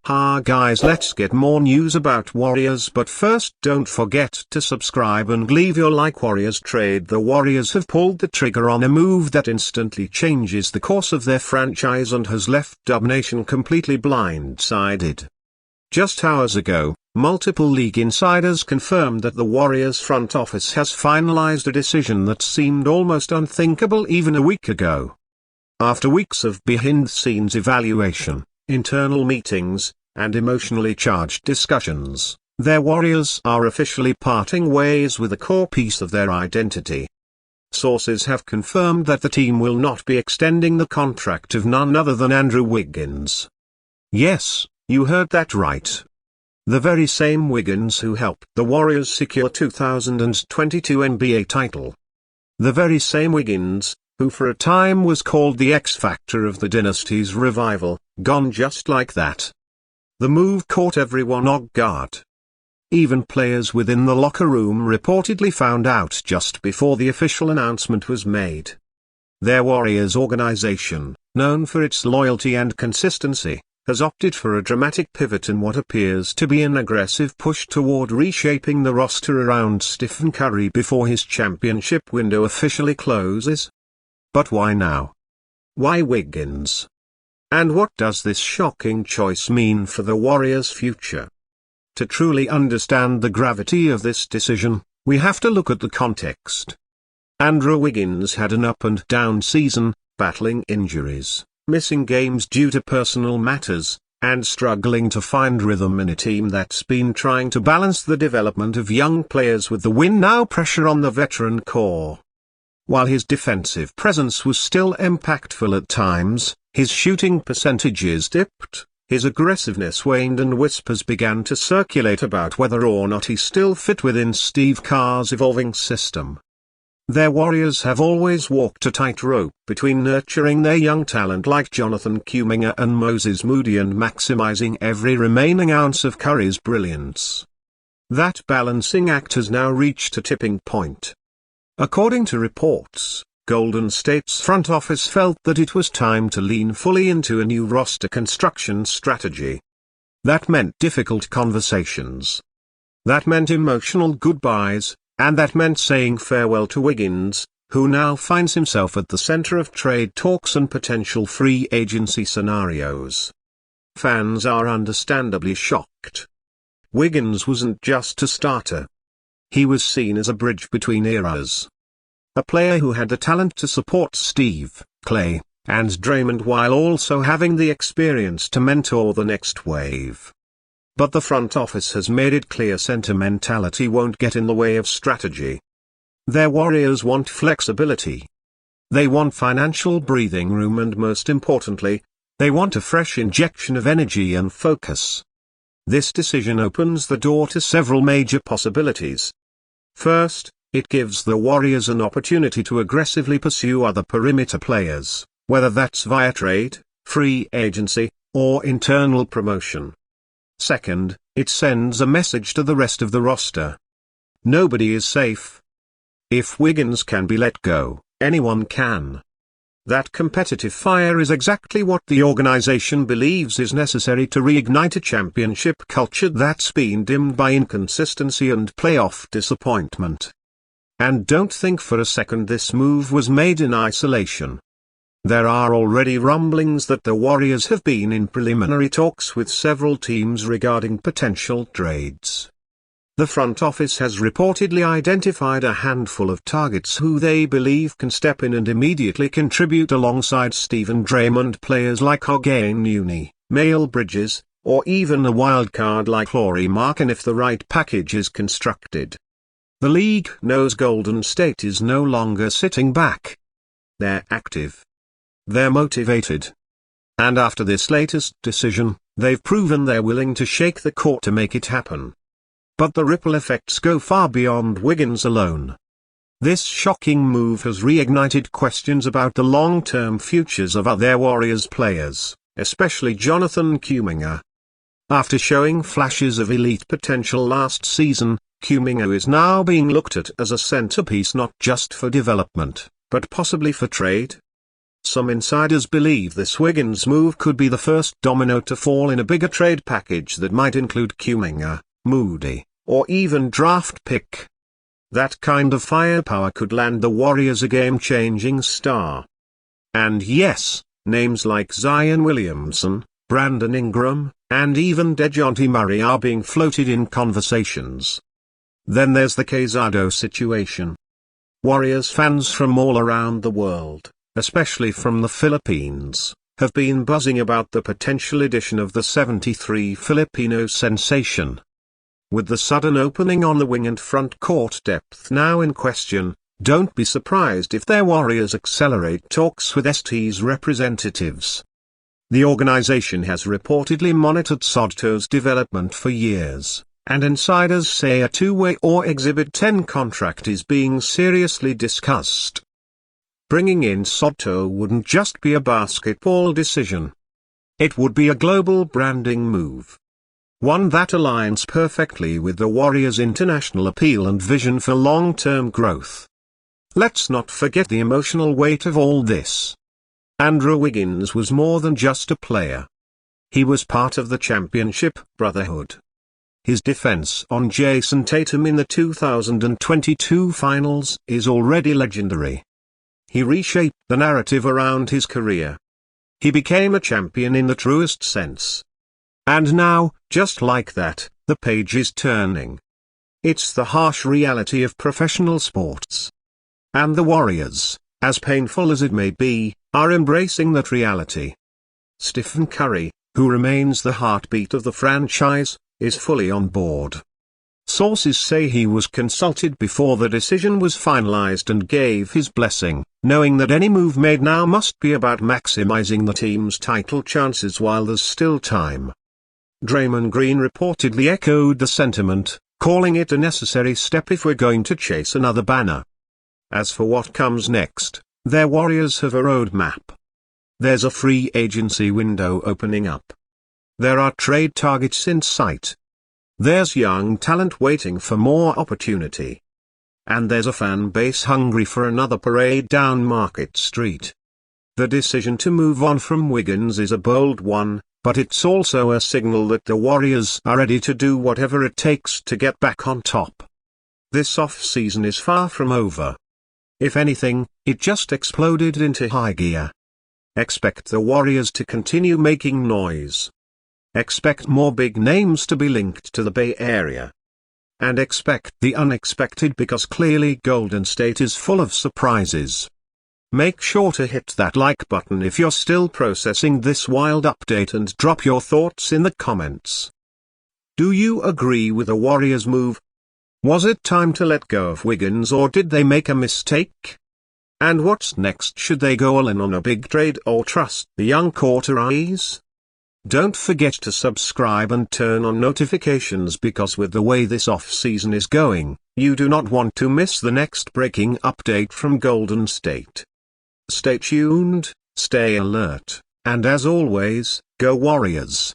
Ha guys, let's get more news about Warriors, but first don't forget to subscribe and leave your like. Warriorstrade. The Warriors have pulled the trigger on a move that instantly changes the course of their franchise and has left Dub Nation completely blindsided. Just hours ago, multiple league insiders confirmed that the Warriors front office has finalized a decision that seemed almost unthinkable even a week ago. After weeks of behind-the-scenes evaluation, internal meetings, and emotionally charged discussions, their Warriors are officially parting ways with a core piece of their identity. Sources have confirmed that the team will not be extending the contract of none other than Andrew Wiggins. Yes, you heard that right. The very same Wiggins who helped the Warriors secure 2022 NBA title. The very same Wiggins, who for a time was called the X-Factor of the dynasty's revival, gone just like that. The move caught everyone off guard. Even players within the locker room reportedly found out just before the official announcement was made. Their Warriors organization, known for its loyalty and consistency, has opted for a dramatic pivot in what appears to be an aggressive push toward reshaping the roster around Stephen Curry before his championship window officially closes. But why now? Why Wiggins? And what does this shocking choice mean for the Warriors' future? To truly understand the gravity of this decision, we have to look at the context. Andrew Wiggins had an up-and-down season, battling injuries, missing games due to personal matters, and struggling to find rhythm in a team that's been trying to balance the development of young players with the win-now pressure on the veteran core. While his defensive presence was still impactful at times, his shooting percentages dipped, his aggressiveness waned, and whispers began to circulate about whether or not he still fit within Steve Kerr's evolving system. Their Warriors have always walked a tightrope between nurturing their young talent like Jonathan Kuminga and Moses Moody and maximizing every remaining ounce of Curry's brilliance. That balancing act has now reached a tipping point. According to reports, Golden State's front office felt that it was time to lean fully into a new roster construction strategy. That meant difficult conversations. That meant emotional goodbyes, and that meant saying farewell to Wiggins, who now finds himself at the center of trade talks and potential free agency scenarios. Fans are understandably shocked. Wiggins wasn't just a starter. He was seen as a bridge between eras. A player who had the talent to support Steve, Clay, and Draymond while also having the experience to mentor the next wave. But the front office has made it clear sentimentality won't get in the way of strategy. Their Warriors want flexibility. They want financial breathing room, and most importantly, they want a fresh injection of energy and focus. This decision opens the door to several major possibilities. First, it gives the Warriors an opportunity to aggressively pursue other perimeter players, whether that's via trade, free agency, or internal promotion. Second, it sends a message to the rest of the roster. Nobody is safe. If Wiggins can be let go, anyone can. That competitive fire is exactly what the organization believes is necessary to reignite a championship culture that's been dimmed by inconsistency and playoff disappointment. And don't think for a second this move was made in isolation. There are already rumblings that the Warriors have been in preliminary talks with several teams regarding potential trades. The front office has reportedly identified a handful of targets who they believe can step in and immediately contribute alongside Steve and Draymond, players like Ogene, Miles Bridges, or even a wild card like Lauri Markkanen if the right package is constructed. The league knows Golden State is no longer sitting back. They're active. They're motivated. And after this latest decision, they've proven they're willing to shake the court to make it happen. But the ripple effects go far beyond Wiggins alone. This shocking move has reignited questions about the long-term futures of other Warriors players, especially Jonathan Kuminga. After showing flashes of elite potential last season, Kuminga is now being looked at as a centerpiece not just for development, but possibly for trade. Some insiders believe this Wiggins move could be the first domino to fall in a bigger trade package that might include Kuminga, Moody, or even draft pick. That kind of firepower could land the Warriors a game-changing star. And yes, names like Zion Williamson, Brandon Ingram, and even DeJounte Murray are being floated in conversations. Then there's the Sotto situation. Warriors fans from all around the world, especially from the Philippines, have been buzzing about the potential addition of the 73 Filipino sensation. With the sudden opening on the wing and front court depth now in question, don't be surprised if their Warriors accelerate talks with ST's representatives. The organization has reportedly monitored Sotto's development for years, and insiders say a two-way or Exhibit 10 contract is being seriously discussed. Bringing in Sotto wouldn't just be a basketball decision. It would be a global branding move. One that aligns perfectly with the Warriors' international appeal and vision for long-term growth. Let's not forget the emotional weight of all this. Andrew Wiggins was more than just a player. He was part of the championship brotherhood. His defense on Jason Tatum in the 2022 finals is already legendary. He reshaped the narrative around his career. He became a champion in the truest sense. And now, just like that, the page is turning. It's the harsh reality of professional sports. And the Warriors, as painful as it may be, are embracing that reality. Stephen Curry, who remains the heartbeat of the franchise, is fully on board. Sources say he was consulted before the decision was finalized and gave his blessing, knowing that any move made now must be about maximizing the team's title chances while there's still time. Draymond Green reportedly echoed the sentiment, calling it a necessary step if we're going to chase another banner. As for what comes next, their Warriors have a roadmap. There's a free agency window opening up. There are trade targets in sight. There's young talent waiting for more opportunity. And there's a fan base hungry for another parade down Market Street. The decision to move on from Wiggins is a bold one, but it's also a signal that the Warriors are ready to do whatever it takes to get back on top. This off-season is far from over. If anything, it just exploded into high gear. Expect the Warriors to continue making noise. Expect more big names to be linked to the Bay Area. And expect the unexpected, because clearly Golden State is full of surprises. Make sure to hit that like button if you're still processing this wild update and drop your thoughts in the comments. Do you agree with the Warriors' move? Was it time to let go of Wiggins, or did they make a mistake? And what's next? Should they go all in on a big trade or trust the young Quarteries? Don't forget to subscribe and turn on notifications, because with the way this off-season is going, you do not want to miss the next breaking update from Golden State. Stay tuned, stay alert, and as always, go Warriors!